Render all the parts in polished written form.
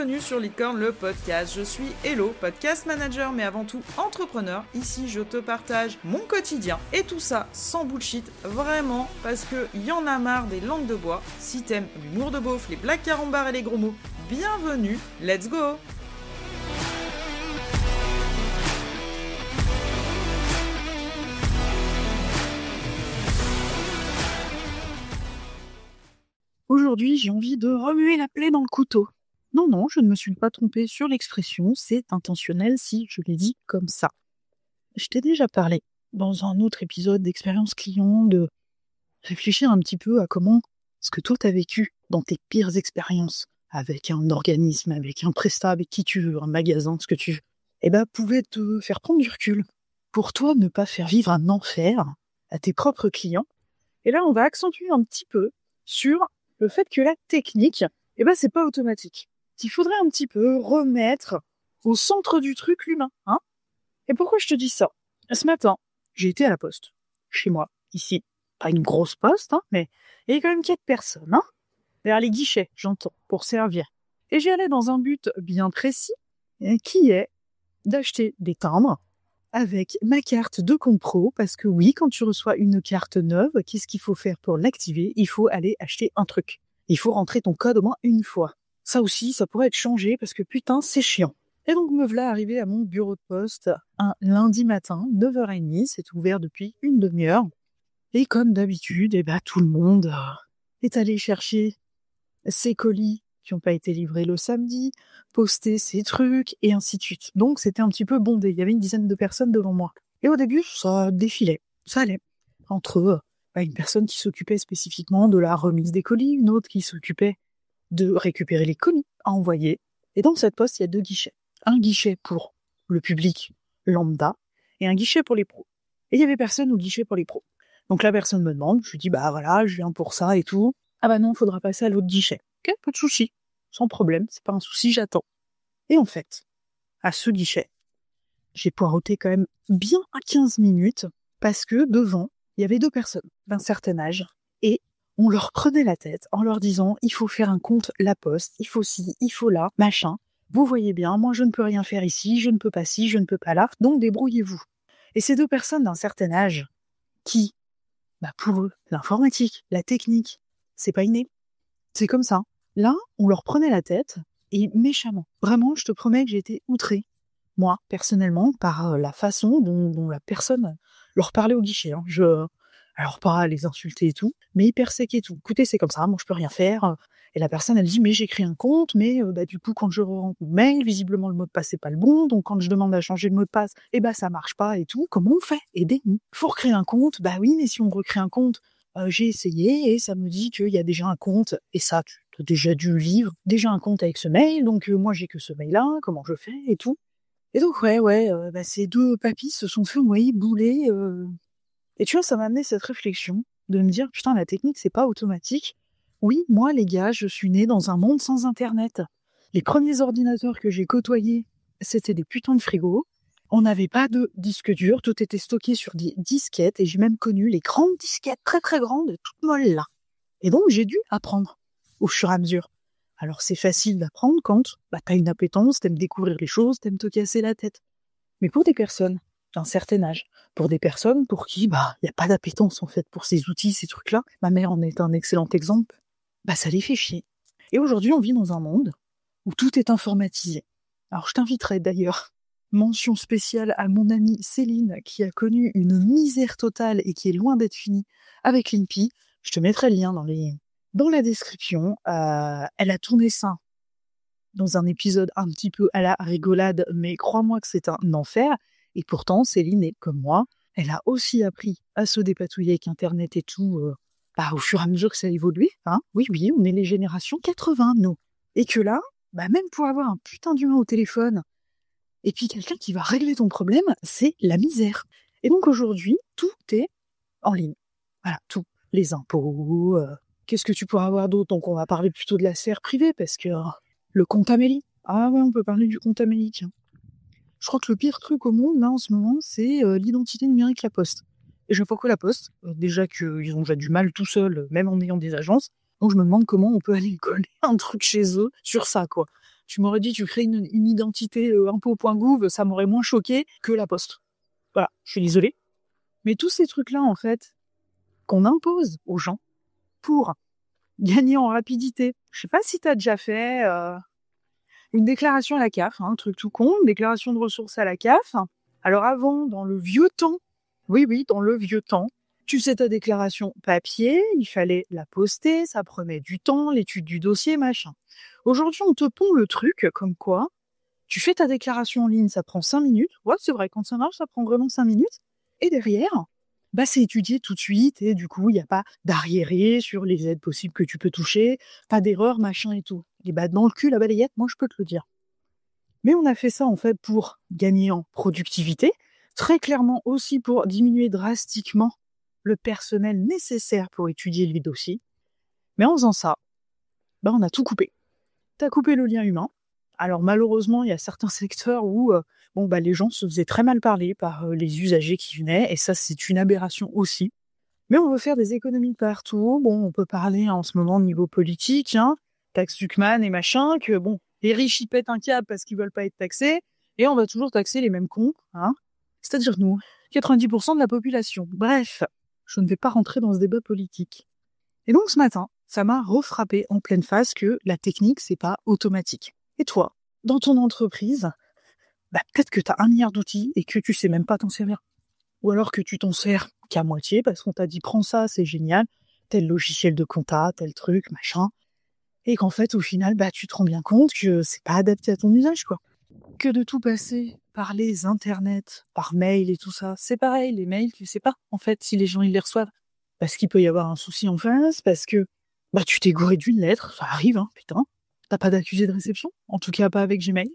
bienvenue sur Licorne le podcast. Je suis Hello, podcast manager, mais avant tout entrepreneur. Ici, je te partage mon quotidien et tout ça sans bullshit, vraiment, parce que y en a marre des langues de bois. Si t'aimes l'humour de beauf, les blagues carambars et les gros mots, bienvenue, let's go! Aujourd'hui, j'ai envie de remuer la plaie dans le couteau. Non, je ne me suis pas trompée sur l'expression, c'est intentionnel si je l'ai dit comme ça. Je t'ai déjà parlé, dans un autre épisode d'expérience client, de réfléchir un petit peu à comment ce que toi t'as vécu dans tes pires expériences, avec un organisme, avec un prestat, avec qui tu veux, un magasin, ce que tu veux, pouvait te faire prendre du recul. Pour toi, ne pas faire vivre un enfer à tes propres clients. Et là, on va accentuer un petit peu sur le fait que la technique, c'est pas automatique. Il faudrait un petit peu remettre au centre du truc l'humain, hein. Et pourquoi je te dis ça? Ce matin, j'ai été à la poste, chez moi, ici. Pas une grosse poste, hein, mais il y avait quand même 4 personnes, hein. Derrière les guichets, j'entends, pour servir. Et j'y allais dans un but bien précis, qui est d'acheter des timbres avec ma carte de compte pro, parce que oui, quand tu reçois une carte neuve, qu'est-ce qu'il faut faire pour l'activer? Il faut aller acheter un truc. Il faut rentrer ton code au moins une fois. Ça aussi, ça pourrait être changé, parce que putain, c'est chiant. Et donc me voilà arrivé à mon bureau de poste un lundi matin, 9h30, c'est ouvert depuis une demi-heure. Et comme d'habitude, tout le monde est allé chercher ses colis qui n'ont pas été livrés le samedi, poster ses trucs, et ainsi de suite. Donc c'était un petit peu bondé, il y avait une dizaine de personnes devant moi. Et au début, ça défilait, ça allait. Entre une personne qui s'occupait spécifiquement de la remise des colis, une autre qui s'occupait de récupérer les colis à envoyer. Et dans cette poste, il y a 2 guichets. Un guichet pour le public lambda, et un guichet pour les pros. Et il y avait personne au guichet pour les pros. Donc la personne me demande, je lui dis, voilà, je viens pour ça et tout. Ah non, faudra passer à l'autre guichet. Ok, pas de souci. Sans problème, c'est pas un souci, j'attends. Et en fait, à ce guichet, j'ai poireauté quand même bien à 15 minutes, parce que devant, il y avait 2 personnes d'un certain âge, et on leur prenait la tête en leur disant, il faut faire un compte La Poste, il faut ci, il faut là, machin. Vous voyez bien, moi je ne peux rien faire ici, je ne peux pas ci, je ne peux pas là, donc débrouillez-vous. Et ces 2 personnes d'un certain âge, qui, pour eux, l'informatique, la technique, c'est pas inné. C'est comme ça. Là, on leur prenait la tête, et méchamment. Vraiment, je te promets que j'ai été outrée, moi, personnellement, par la façon dont la personne leur parlait au guichet. Hein. Alors pas à les insulter et tout, mais hyper sec et tout. Écoutez, c'est comme ça, moi je peux rien faire. Et la personne, elle dit, mais j'ai créé un compte, mais du coup, quand je rentre mon mail, visiblement le mot de passe c'est pas le bon, donc quand je demande à changer le mot de passe, ça marche pas et tout. Comment on fait? Aidez-nous. Faut recréer un compte. Oui, mais si on recrée un compte, j'ai essayé et ça me dit qu'il y a déjà un compte, et ça, tu as déjà dû vivre, déjà un compte avec ce mail, donc moi j'ai que ce mail-là, comment je fais et tout. Et donc ces 2 papis se sont fait envoyer bouler. Et tu vois, ça m'a amené cette réflexion de me dire, putain, la technique, c'est pas automatique. Oui, moi, les gars, je suis née dans un monde sans Internet. Les premiers ordinateurs que j'ai côtoyés, c'était des putains de frigos. On n'avait pas de disque dur, tout était stocké sur des disquettes, et j'ai même connu les grandes disquettes, très très grandes, toutes molles là. Et donc, j'ai dû apprendre au fur et à mesure. Alors, c'est facile d'apprendre quand t'as une appétence, t'aimes découvrir les choses, t'aimes te casser la tête. Mais pour des personnes d'un certain âge, pour des personnes pour qui, y a pas d'appétence, en fait, pour ces outils, ces trucs-là, ma mère en est un excellent exemple, ça les fait chier. Et aujourd'hui, on vit dans un monde où tout est informatisé. Alors, je t'inviterai d'ailleurs, mention spéciale à mon amie Céline, qui a connu une misère totale et qui est loin d'être finie avec l'INPI. Je te mettrai le lien dans la description. Elle a tourné ça dans un épisode un petit peu à la rigolade, mais crois-moi que c'est un enfer. Et pourtant, Céline est comme moi, elle a aussi appris à se dépatouiller avec Internet et tout, au fur et à mesure que ça évolue. Hein. Oui, on est les générations 80, nous. Et que là, même pour avoir un putain d'humain au téléphone, et puis quelqu'un qui va régler ton problème, c'est la misère. Et donc aujourd'hui, tout est en ligne. Voilà, tout. Les impôts, qu'est-ce que tu pourras avoir d'autre? Donc on va parler plutôt de la sphère privée, parce que le compte Amélie. Ah ouais, on peut parler du compte Amélie, tiens. Je crois que le pire truc au monde, là, en ce moment, c'est l'identité numérique La Poste. Et je vois pourquoi La Poste. Déjà qu'ils ont déjà du mal tout seuls, même en ayant des agences. Donc je me demande comment on peut aller coller un truc chez eux sur ça, quoi. Tu m'aurais dit, tu crées une identité impôt.gouv, ça m'aurait moins choqué que la Poste. Voilà, je suis désolée. Mais tous ces trucs-là, en fait, qu'on impose aux gens pour gagner en rapidité. Je sais pas si t'as déjà fait une déclaration à la CAF, un truc tout con, une déclaration de ressources à la CAF. Alors avant, dans le vieux temps, oui, dans le vieux temps, tu sais ta déclaration papier, il fallait la poster, ça prenait du temps, l'étude du dossier, machin. Aujourd'hui, on te pond le truc comme quoi tu fais ta déclaration en ligne, ça prend 5 minutes. Ouais, c'est vrai, quand ça marche, ça prend vraiment 5 minutes. Et derrière, c'est étudié tout de suite et du coup, il n'y a pas d'arriéré sur les aides possibles que tu peux toucher, pas d'erreur, machin et tout. Et dans le cul, la balayette, moi, je peux te le dire. Mais on a fait ça, en fait, pour gagner en productivité, très clairement aussi pour diminuer drastiquement le personnel nécessaire pour étudier les dossiers. Mais en faisant ça, on a tout coupé. T'as coupé le lien humain. Alors malheureusement, il y a certains secteurs où les gens se faisaient très mal parler par les usagers qui venaient, et ça c'est une aberration aussi. Mais on veut faire des économies de partout. On peut parler en ce moment de niveau politique, taxe Zuckman et machin, que les riches ils pètent un câble parce qu'ils veulent pas être taxés, et on va toujours taxer les mêmes cons, c'est-à-dire nous, 90% de la population. Bref, je ne vais pas rentrer dans ce débat politique. Et donc ce matin, ça m'a refrappé en pleine face que la technique, c'est pas automatique. Et toi, dans ton entreprise, peut-être que tu as 1 milliard d'outils et que tu sais même pas t'en servir. Ou alors que tu t'en sers qu'à moitié parce qu'on t'a dit prends ça, c'est génial, tel logiciel de compta, tel truc, machin. Et qu'en fait, au final, tu te rends bien compte que c'est pas adapté à ton usage, quoi. Que de tout passer par les internets, par mail et tout ça, c'est pareil, les mails, tu sais pas, en fait, si les gens ils les reçoivent. Parce qu'il peut y avoir un souci en face, parce que tu t'es gouré d'une lettre, ça arrive, putain. T'as pas d'accusé de réception, en tout cas pas avec Gmail.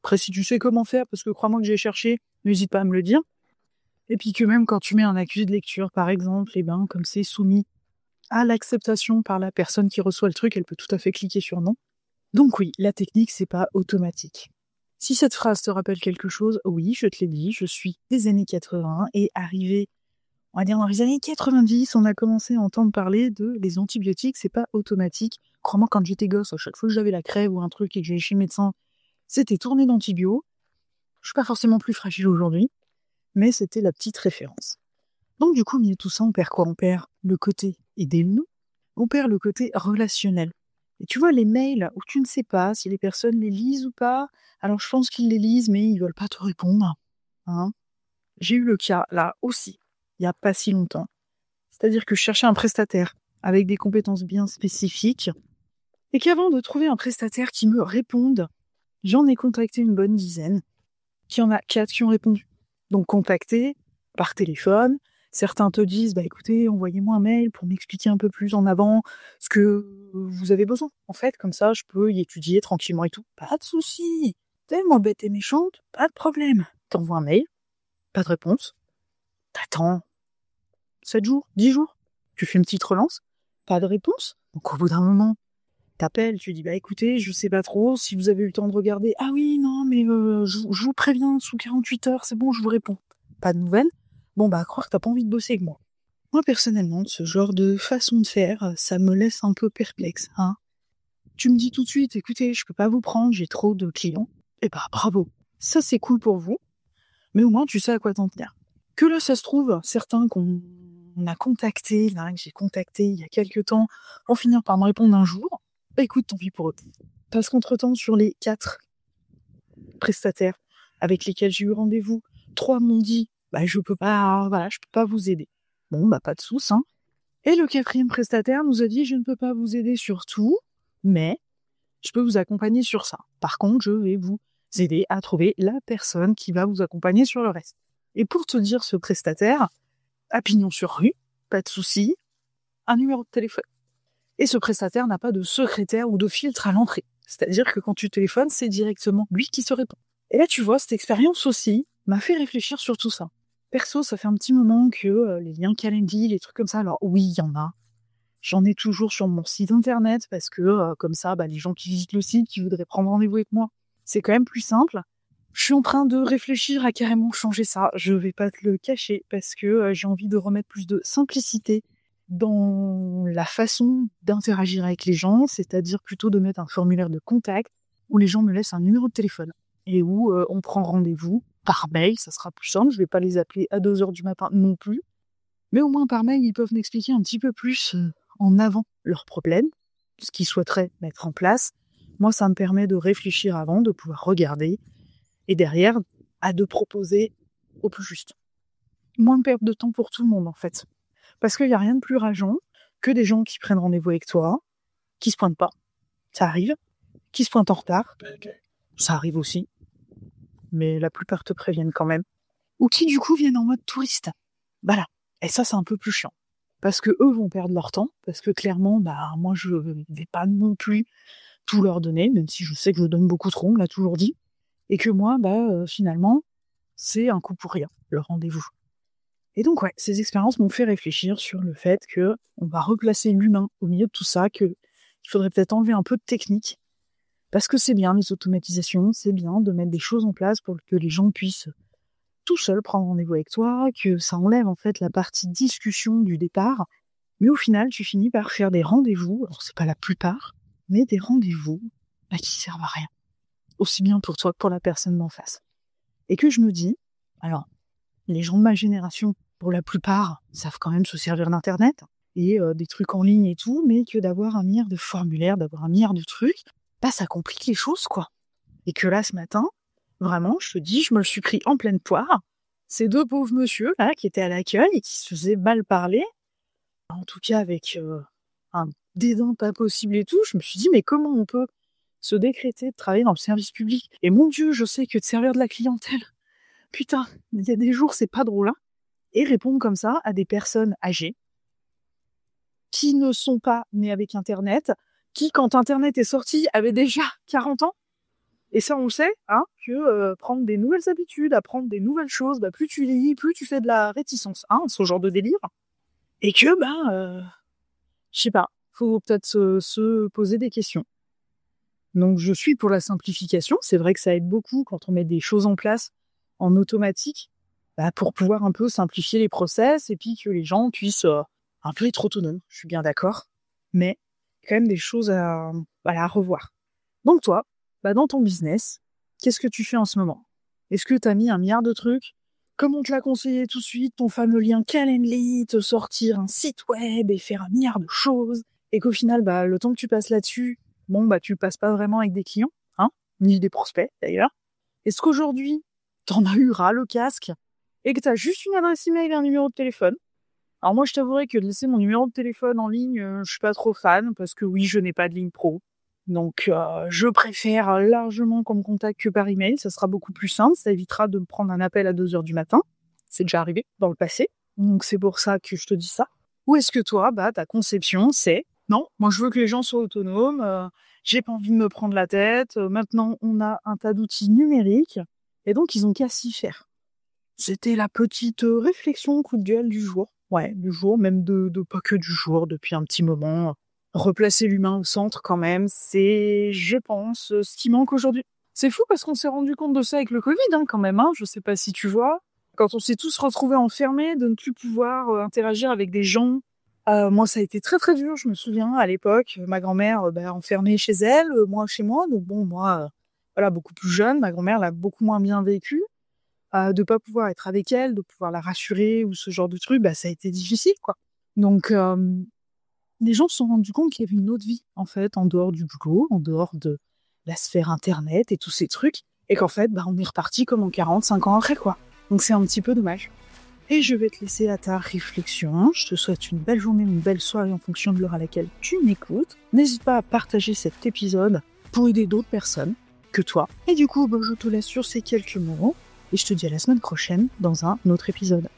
Après, si tu sais comment faire, parce que crois-moi que j'ai cherché, n'hésite pas à me le dire. Et puis que même quand tu mets un accusé de lecture, par exemple, comme c'est soumis à l'acceptation par la personne qui reçoit le truc, elle peut tout à fait cliquer sur non. Donc oui, la technique, c'est pas automatique. Si cette phrase te rappelle quelque chose, oui, je te l'ai dit, je suis des années 80 et arrivé, on va dire dans les années 90, on a commencé à entendre parler de les antibiotiques, c'est pas automatique. Crois-moi, quand j'étais gosse, à chaque fois que j'avais la crève ou un truc et que j'allais chez le médecin, c'était tourné d'antibio. Je suis pas forcément plus fragile aujourd'hui, mais c'était la petite référence. Donc du coup, au milieu de tout ça, on perd quoi ? On perd le côté aidez-nous, on perd le côté relationnel. Et tu vois, les mails où tu ne sais pas si les personnes les lisent ou pas, alors je pense qu'ils les lisent, mais ils veulent pas te répondre. J'ai eu le cas, là aussi, il n'y a pas si longtemps. C'est-à-dire que je cherchais un prestataire avec des compétences bien spécifiques, et qu'avant de trouver un prestataire qui me réponde, j'en ai contacté une bonne dizaine, qu'il y en a 4 qui ont répondu. Donc contacté par téléphone, certains te disent, écoutez, envoyez-moi un mail pour m'expliquer un peu plus en avant ce que vous avez besoin. En fait, comme ça, je peux y étudier tranquillement et tout. Pas de souci. Tellement bête et méchante, pas de problème. T'envoies un mail, pas de réponse. T'attends 7 jours, 10 jours. Tu fais une petite relance, pas de réponse. Donc au bout d'un moment, t'appelles, tu dis, écoutez, je sais pas trop si vous avez eu le temps de regarder. Ah oui, non, mais je vous préviens, sous 48 heures, c'est bon, je vous réponds. Pas de nouvelles. À croire que t'as pas envie de bosser avec moi. Moi, personnellement, ce genre de façon de faire, ça me laisse un peu perplexe, Tu me dis tout de suite, écoutez, je peux pas vous prendre, j'ai trop de clients. Bravo. Ça, c'est cool pour vous. Mais au moins, tu sais à quoi t'en tenir. Que là, ça se trouve, certains qu'on a contactés, que j'ai contacté il y a quelques temps, vont finir par me répondre un jour. Écoute, tant pis pour eux. Parce qu'entre-temps, sur les 4 prestataires avec lesquels j'ai eu rendez-vous, 3 m'ont dit, je peux pas vous aider. Pas de soucis, Et le 4e prestataire nous a dit, je ne peux pas vous aider sur tout, mais je peux vous accompagner sur ça. Par contre, je vais vous aider à trouver la personne qui va vous accompagner sur le reste. Et pour te dire, ce prestataire, à pignon sur rue, pas de souci, un numéro de téléphone. Et ce prestataire n'a pas de secrétaire ou de filtre à l'entrée. C'est-à-dire que quand tu téléphones, c'est directement lui qui se répond. Et là, tu vois, cette expérience aussi m'a fait réfléchir sur tout ça. Perso, ça fait un petit moment que les liens Calendly, les trucs comme ça, alors oui, il y en a. J'en ai toujours sur mon site internet parce que comme ça, les gens qui visitent le site, qui voudraient prendre rendez-vous avec moi, c'est quand même plus simple. Je suis en train de réfléchir à carrément changer ça. Je vais pas te le cacher parce que j'ai envie de remettre plus de simplicité dans la façon d'interagir avec les gens, c'est-à-dire plutôt de mettre un formulaire de contact où les gens me laissent un numéro de téléphone et où on prend rendez-vous par mail, ça sera plus simple, je vais pas les appeler à 2h du matin non plus, mais au moins par mail, ils peuvent m'expliquer un petit peu plus en avant leurs problèmes, ce qu'ils souhaiteraient mettre en place. Moi, ça me permet de réfléchir avant, de pouvoir regarder, et derrière, de proposer au plus juste. Moins de perte de temps pour tout le monde, en fait. Parce qu'il n'y a rien de plus rageant que des gens qui prennent rendez-vous avec toi, qui se pointent pas, ça arrive, qui se pointent en retard, ça arrive aussi, mais la plupart te préviennent quand même, ou qui du coup viennent en mode touriste. Voilà. Et ça, c'est un peu plus chiant. Parce que eux vont perdre leur temps, parce que clairement, moi, je vais pas non plus tout leur donner, même si je sais que je donne beaucoup trop, on me l'a toujours dit, et que moi, finalement, c'est un coup pour rien, le rendez-vous. Et donc, ouais, ces expériences m'ont fait réfléchir sur le fait que on va replacer l'humain au milieu de tout ça, qu'il faudrait peut-être enlever un peu de technique, parce que c'est bien les automatisations, c'est bien de mettre des choses en place pour que les gens puissent tout seuls prendre rendez-vous avec toi, que ça enlève en fait la partie discussion du départ, mais au final, tu finis par faire des rendez-vous, alors c'est pas la plupart, mais des rendez-vous qui servent à rien, aussi bien pour toi que pour la personne d'en face. Et que je me dis, alors, les gens de ma génération, pour la plupart, savent quand même se servir d'Internet, et des trucs en ligne et tout, mais que d'avoir un milliard de formulaires, d'avoir un milliard de trucs, ça complique les choses, quoi. Et que là, ce matin, vraiment, je te dis, je me le suis pris en pleine poire. Ces deux pauvres monsieur, là, qui étaient à l'accueil et qui se faisaient mal parler, en tout cas avec un dédain pas possible et tout, je me suis dit, mais comment on peut se décréter de travailler dans le service public? Et mon Dieu, je sais que de servir de la clientèle, putain, il y a des jours, c'est pas drôle, hein. Et répondre comme ça à des personnes âgées, qui ne sont pas nées avec Internet, qui, quand Internet est sorti, avaient déjà 40 ans. Et ça, on le sait, que prendre des nouvelles habitudes, apprendre des nouvelles choses, plus tu lis, plus tu fais de la réticence, ce genre de délire. Et que, je sais pas, faut peut-être se poser des questions. Donc, je suis pour la simplification. C'est vrai que ça aide beaucoup quand on met des choses en place en automatique, pour pouvoir un peu simplifier les process et puis que les gens puissent un peu être autonomes. Je suis bien d'accord. Mais, quand même des choses à revoir. Donc, toi, dans ton business, qu'est-ce que tu fais en ce moment? Est-ce que tu as mis un milliard de trucs? Comme on te l'a conseillé tout de suite, ton fameux lien Calendly, te sortir un site web et faire un milliard de choses, et qu'au final, le temps que tu passes là-dessus, tu passes pas vraiment avec des clients, ni des prospects d'ailleurs. Est-ce qu'aujourd'hui, t'en as eu ras le casque, et que t'as juste une adresse email et un numéro de téléphone? Alors moi, je t'avouerai que de laisser mon numéro de téléphone en ligne, je suis pas trop fan, parce que oui, je n'ai pas de ligne pro. Donc, je préfère largement qu'on me contacte que par email. Ça sera beaucoup plus simple. Ça évitera de me prendre un appel à 2h du matin. C'est déjà arrivé dans le passé. Donc, c'est pour ça que je te dis ça. Ou est-ce que toi, ta conception, c'est non, moi, je veux que les gens soient autonomes. J'ai pas envie de me prendre la tête. Maintenant, on a un tas d'outils numériques. Et donc, ils ont qu'à s'y faire. C'était la petite réflexion coup de gueule du jour. Ouais, du jour, même de pas que du jour, depuis un petit moment. Replacer l'humain au centre, quand même, c'est, je pense, ce qui manque aujourd'hui. C'est fou parce qu'on s'est rendu compte de ça avec le Covid, quand même, Je sais pas si tu vois. Quand on s'est tous retrouvés enfermés, de ne plus pouvoir interagir avec des gens. Moi, ça a été très très dur, je me souviens, à l'époque. Ma grand-mère, enfermée chez elle, moi chez moi. Donc moi, beaucoup plus jeune. Ma grand-mère l'a beaucoup moins bien vécu. De pas pouvoir être avec elle, de pouvoir la rassurer ou ce genre de truc, ça a été difficile, quoi. Donc, les gens se sont rendus compte qu'il y avait une autre vie, en fait, en dehors du boulot, en dehors de la sphère Internet et tous ces trucs, et qu'en fait, on est reparti comme en 45 ans après, quoi. Donc c'est un petit peu dommage. Et je vais te laisser à ta réflexion. Je te souhaite une belle journée, une belle soirée en fonction de l'heure à laquelle tu m'écoutes. N'hésite pas à partager cet épisode pour aider d'autres personnes que toi. Et du coup, je te laisse sur ces quelques mots, et je te dis à la semaine prochaine dans un autre épisode.